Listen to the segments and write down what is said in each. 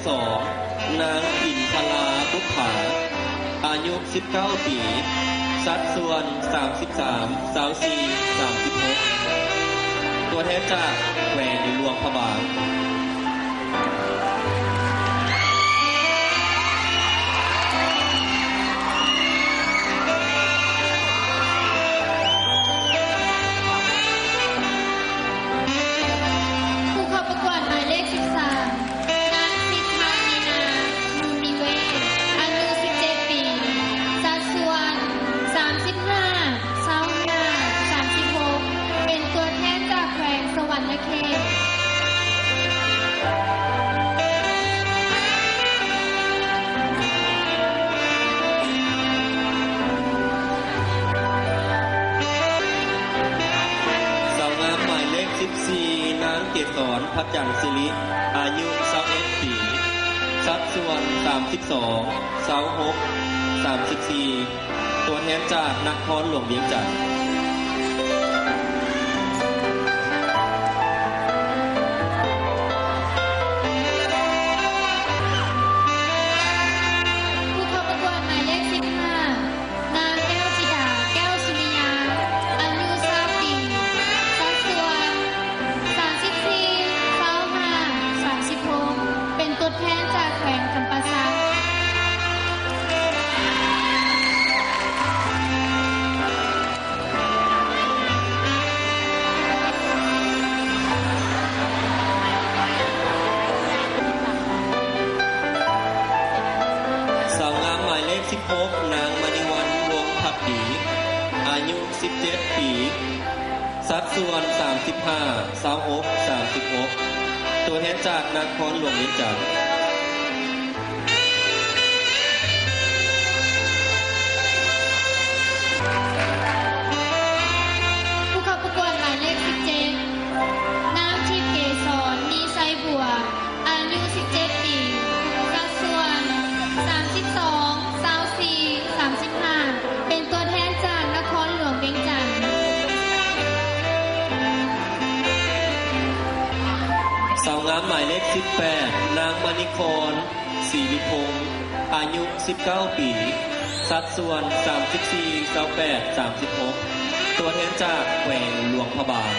2นางอินทราบุภาอายุ19ปีสัดส่วน33 24 36ตัวแทนจากแขวงหลวงพระบางนางเกศรพัชจันทร์ศิริอายุ21ปีสัดส่วน32 26 34ตัวแทนจากนครหลวงเวียงจันทร์16นางมณีวรรณวงศ์ภักดีอายุ17ปีสัดส่วน35 26 36ตัวแทนจากนครหลวงเวียงจันทร์ผู้เข้าประกวดหมายเลข17นางทิพย์เกษรมีไซบัวอายุ17ปีสัดส่วน32 34 35เป็นตัวแทนจากนครหลวงเวียงจันทร์สาวงามหมายเลข18นางมณิกรศรีวิพงศ์อายุ19ปีสัดส่วน34 28 36ตัวแทนจากแขวงหลวงพระบาง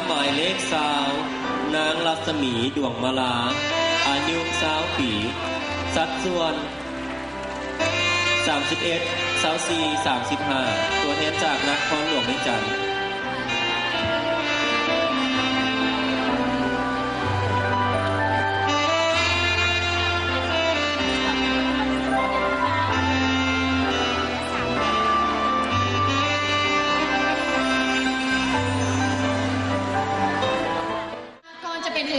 หมายเลข20นางรัศมีดวงมาลาอายุ20ปีสัดส่วน31 24 35ตัวแทนจากนครหลวงเวียงจันทร์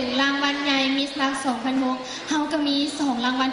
ถึงรางวัลใหญ่มิสลัก 2006 เฮาก็มี2รางวัล